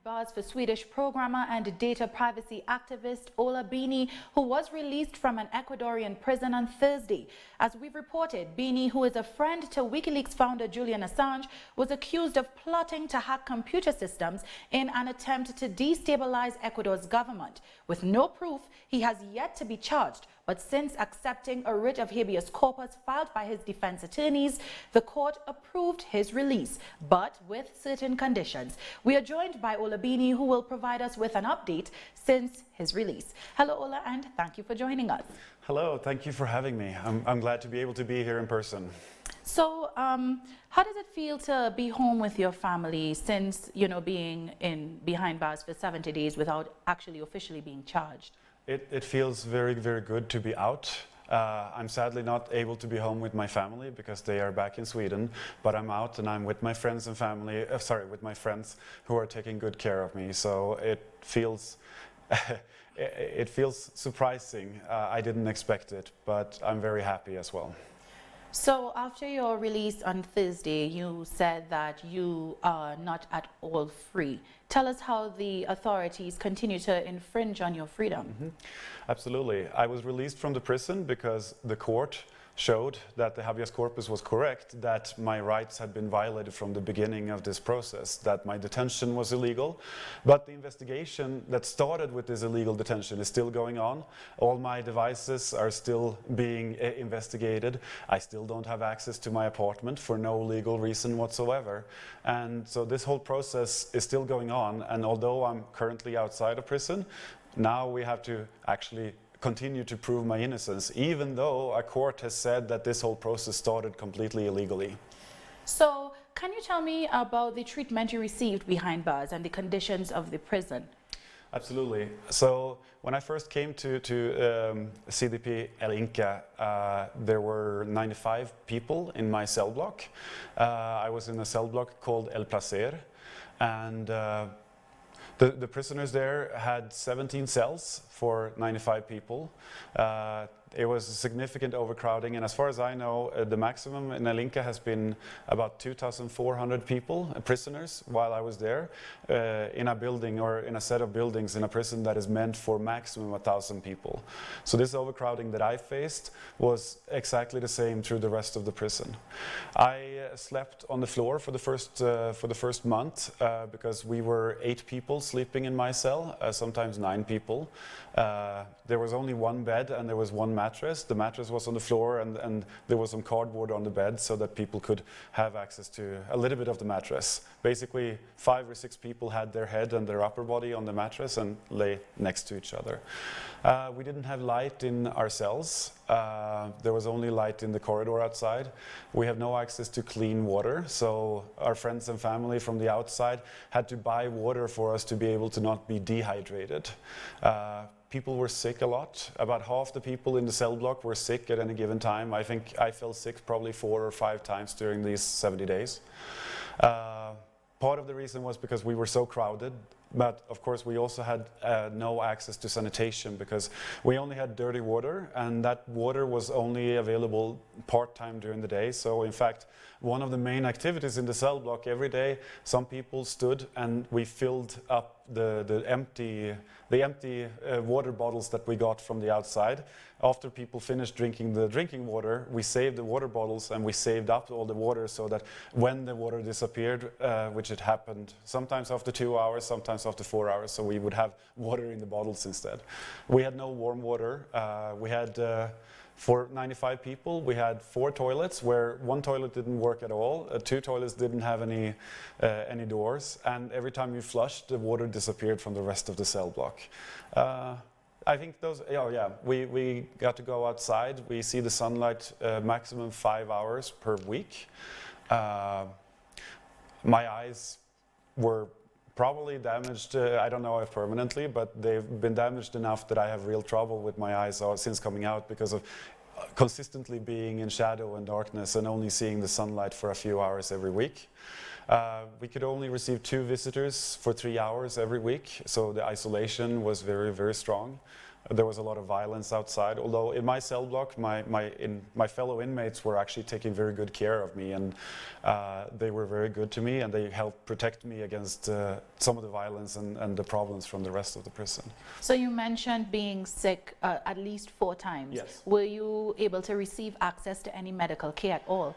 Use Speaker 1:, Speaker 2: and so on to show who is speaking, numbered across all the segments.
Speaker 1: bars for Swedish programmer and data privacy activist Ola Bini, who was released from an Ecuadorian prison on Thursday. As we've reported, Bini, who is a friend to WikiLeaks founder Julian Assange, was accused of plotting to hack computer systems in an attempt to destabilize Ecuador's government. With no proof, he has yet to be charged. But since accepting a writ of habeas corpus filed by his defense attorneys, the court approved his release, but with certain conditions. We are joined by Ola Bini, who will provide us with an update since his release. Hello, Ola, and thank you for joining us.
Speaker 2: Hello, thank you for having me. I'm glad to be able to be here in person.
Speaker 1: So, how does it feel to be home with your family since, being behind bars for 70 days without actually officially being charged?
Speaker 2: It feels very, very good to be out. I'm sadly not able to be home with my family because they are back in Sweden, but I'm out and I'm with my friends and family, with my friends who are taking good care of me. So it feels, it feels surprising. I didn't expect it, but I'm very happy as well.
Speaker 1: So after your release on Thursday, you said that you are not at all free. Tell us how the authorities continue to infringe on your freedom.
Speaker 2: Mm-hmm. Absolutely. I was released from the prison because the court showed that the habeas corpus was correct, that my rights had been violated from the beginning of this process, that my detention was illegal. But the investigation that started with this illegal detention is still going on. All my devices are still being investigated. I still don't have access to my apartment for no legal reason whatsoever. And so this whole process is still going on. And although I'm currently outside of prison, now we have to actually continue to prove my innocence, even though a court has said that this whole process started completely illegally.
Speaker 1: So, can you tell me about the treatment you received behind bars and the conditions of the prison?
Speaker 2: Absolutely. So, when I first came to CDP El Inca, there were 95 people in my cell block. I was in a cell block called El Placer, and the prisoners there had 17 cells for 95 people. It was a significant overcrowding, and as far as I know, the maximum in El Inca has been about 2,400 people, prisoners, while I was there, in a building or in a set of buildings in a prison that is meant for maximum 1,000 people. So this overcrowding that I faced was exactly the same through the rest of the prison. I slept on the floor for the first month because we were 8 people sleeping in my cell, sometimes 9 people. There was only one bed and there was one mattress. The mattress was on the floor and there was some cardboard on the bed so that people could have access to a little bit of the mattress. Basically, 5 or 6 people had their head and their upper body on the mattress and lay next to each other. We didn't have light in our cells. There was only light in the corridor outside. We have no access to clean water, so our friends and family from the outside had to buy water for us to be able to not be dehydrated. People were sick a lot. About half the people in the cell block were sick at any given time. I think I fell sick probably 4 or 5 times during these 70 days. Part of the reason was because we were so crowded, but of course we also had no access to sanitation because we only had dirty water, and that water was only available part-time during the day. So in fact, one of the main activities in the cell block every day, some people stood and we filled up the empty water bottles that we got from the outside. After people finished drinking the drinking water, we saved the water bottles and we saved up all the water so that when the water disappeared, which had happened sometimes after 2 hours, sometimes after 4 hours, so we would have water in the bottles instead. We had no warm water. We had for 95 people, we had 4 toilets where one toilet didn't work at all, 2 toilets didn't have any doors, and every time you flushed, the water disappeared from the rest of the cell block. I think those, we got to go outside. We see the sunlight maximum 5 hours per week. My eyes were probably damaged, I don't know if permanently, but they've been damaged enough that I have real trouble with my eyes since coming out because of consistently being in shadow and darkness and only seeing the sunlight for a few hours every week. We could only receive 2 visitors for 3 hours every week, so the isolation was very, very strong. There was a lot of violence outside, although in my cell block, my fellow inmates were actually taking very good care of me, and they were very good to me, and they helped protect me against some of the violence and the problems from the rest of the prison.
Speaker 1: So you mentioned being sick at least 4 times.
Speaker 2: Yes.
Speaker 1: Were you able to receive access to any medical care at all?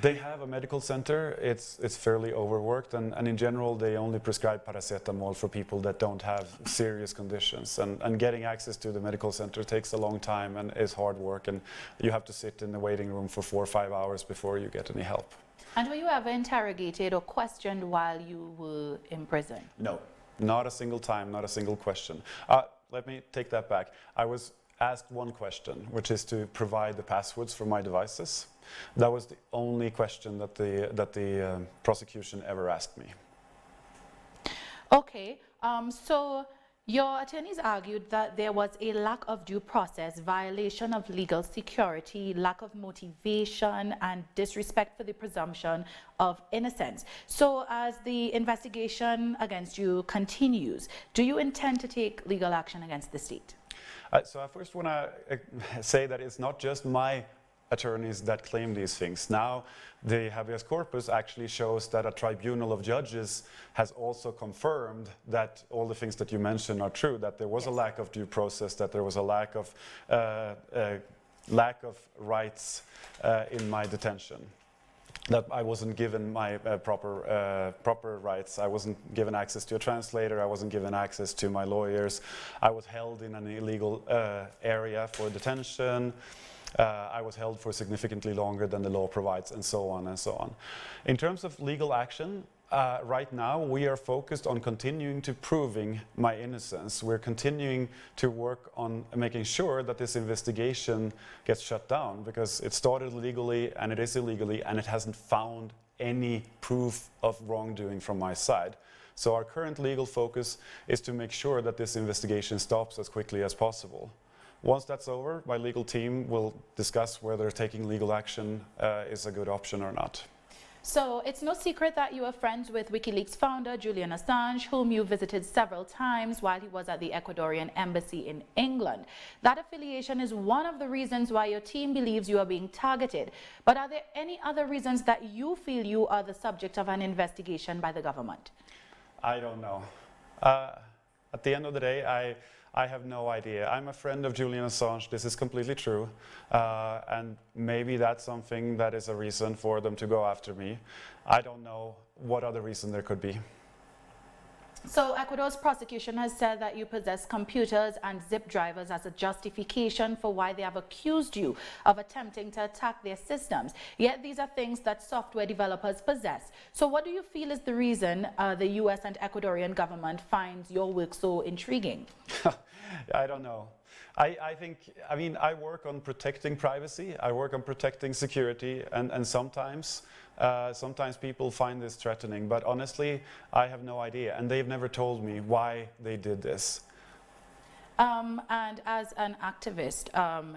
Speaker 2: They have a medical center. It's fairly overworked, and in general they only prescribe paracetamol for people that don't have serious conditions. And getting access to the medical center takes a long time and is hard work, and you have to sit in the waiting room for 4 or 5 hours before you get any help.
Speaker 1: And were you ever interrogated or questioned while you were in prison?
Speaker 2: No, not a single time, not a single question. Let me take that back. I was asked one question, which is to provide the passwords for my devices. That was the only question that the prosecution ever asked me.
Speaker 1: Okay, so your attorneys argued that there was a lack of due process, violation of legal security, lack of motivation, and disrespect for the presumption of innocence. So as the investigation against you continues, do you intend to take legal action against the state?
Speaker 2: So I first want to say that it's not just my attorneys that claim these things. Now, the habeas corpus actually shows that a tribunal of judges has also confirmed that all the things that you mentioned are true, that there was a lack of due process, that there was a lack of rights in my detention, that I wasn't given my proper rights. I wasn't given access to a translator. I wasn't given access to my lawyers. I was held in an illegal area for detention. I was held for significantly longer than the law provides, and so on and so on. In terms of legal action, right now we are focused on continuing to proving my innocence. We're continuing to work on making sure that this investigation gets shut down, because it started legally and it is illegally, and it hasn't found any proof of wrongdoing from my side. So our current legal focus is to make sure that this investigation stops as quickly as possible. Once that's over, my legal team will discuss whether taking legal action is a good option or not.
Speaker 1: So it's no secret that you are friends with WikiLeaks founder Julian Assange, whom you visited several times while he was at the Ecuadorian embassy in England. That affiliation is one of the reasons why your team believes you are being targeted. But are there any other reasons that you feel you are the subject of an investigation by the government?
Speaker 2: I don't know. At the end of the day, I have no idea. I'm a friend of Julian Assange. This is completely true. And maybe that's something that is a reason for them to go after me. I don't know what other reason there could be.
Speaker 1: So Ecuador's prosecution has said that you possess computers and zip drivers as a justification for why they have accused you of attempting to attack their systems. Yet these are things that software developers possess. So what do you feel is the reason the US and Ecuadorian government finds your work so intriguing?
Speaker 2: I don't know. I mean, I work on protecting privacy, I work on protecting security, and sometimes people find this threatening, but honestly, I have no idea, and they've never told me why they did this.
Speaker 1: And as an activist,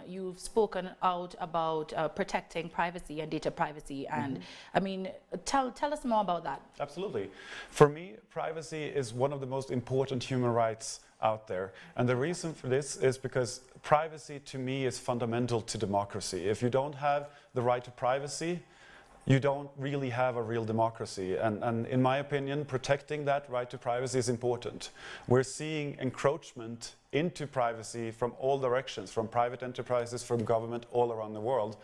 Speaker 1: you've spoken out about protecting privacy and data privacy, and I mean, tell us more about that. Absolutely.
Speaker 2: For me, privacy is one of the most important human rights out there, and the reason for this is because privacy to me is fundamental to democracy. If you don't have the right to privacy, you don't really have a real democracy, and in my opinion, protecting that right to privacy is important. We're seeing encroachment into privacy from all directions, from private enterprises, from government, all around the world,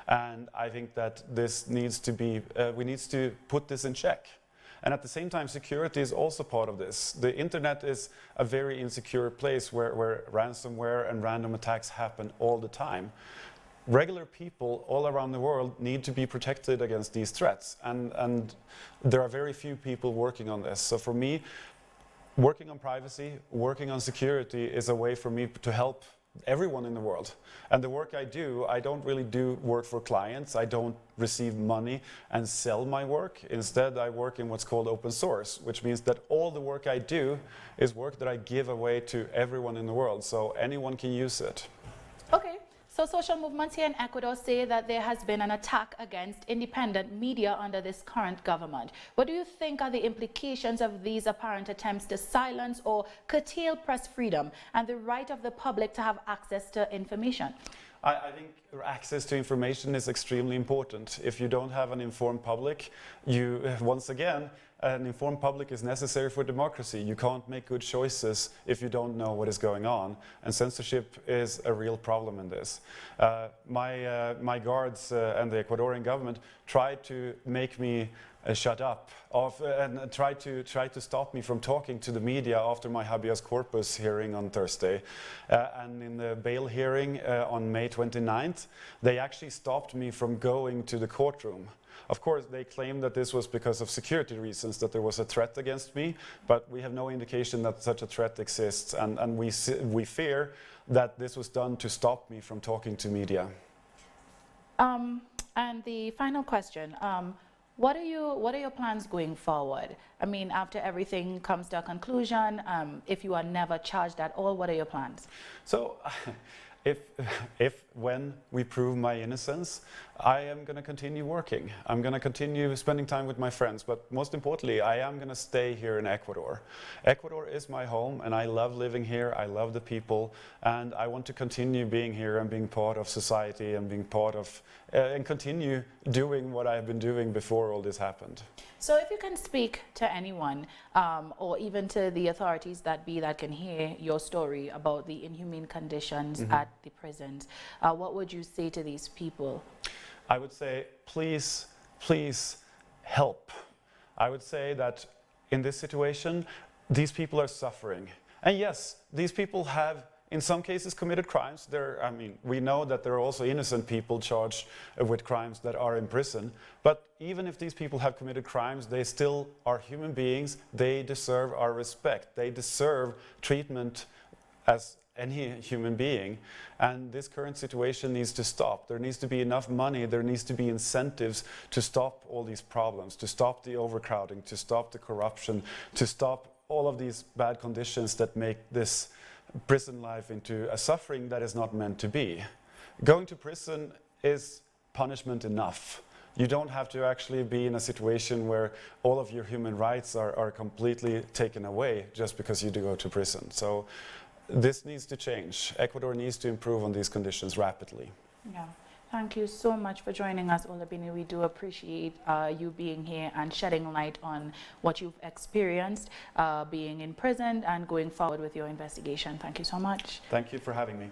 Speaker 2: and I think that this needs to be, we need to put this in check. And at the same time, security is also part of this. The internet is a very insecure place where ransomware and random attacks happen all the time. Regular people all around the world need to be protected against these threats, and there are very few people working on this. So for me, working on privacy, working on security is a way for me to help everyone in the world. And the work I do, I don't really do work for clients. I don't receive money and sell my work. Instead, I work in what's called open source, which means that all the work I do is work that I give away to everyone in the world, so anyone can use it.
Speaker 1: Okay. So social movements here in Ecuador say that there has been an attack against independent media under this current government. What do you think are the implications of these apparent attempts to silence or curtail press freedom and the right of the public to have access to information?
Speaker 2: I think access to information is extremely important. If you don't have an informed public, once again, an informed public is necessary for democracy. You can't make good choices if you don't know what is going on. And censorship is a real problem in this. My guards and the Ecuadorian government tried to make me shut up and tried to stop me from talking to the media after my habeas corpus hearing on Thursday. And in the bail hearing on May 29th, they actually stopped me from going to the courtroom. Of course, they claimed that this was because of security reasons, that there was a threat against me, but we have no indication that such a threat exists, and we fear that this was done to stop me from talking to media.
Speaker 1: And the final question, what are your plans going forward? I mean, after everything comes to a conclusion, if you are never charged at all, what are your plans?
Speaker 2: So, when we prove my innocence, I am going to continue working. I'm going to continue spending time with my friends, but most importantly, I am going to stay here in Ecuador. Ecuador is my home, and I love living here. I love the people, and I want to continue being here and being part of society and being part of, and continue doing what I've been doing before all this happened.
Speaker 1: So if you can speak to anyone, or even to the authorities that can hear your story about the inhumane conditions at the prisons, what would you say to these people?
Speaker 2: I would say, please, please help. I would say that in this situation, these people are suffering. And yes, these people have, in some cases, committed crimes. I mean, we know that there are also innocent people charged with crimes that are in prison. But even if these people have committed crimes, they still are human beings. They deserve our respect. They deserve treatment as any human being. And this current situation needs to stop. There needs to be enough money, there needs to be incentives to stop all these problems, to stop the overcrowding, to stop the corruption, to stop all of these bad conditions that make this prison life into a suffering that is not meant to be. Going to prison is punishment enough. You don't have to actually be in a situation where all of your human rights are completely taken away just because you do go to prison. So this needs to change. Ecuador needs to improve on these conditions rapidly.
Speaker 1: Yeah. Thank you so much for joining us, Ola Bini. We do appreciate you being here and shedding light on what you've experienced being in prison and going forward with your investigation. Thank you so much.
Speaker 2: Thank you for having me.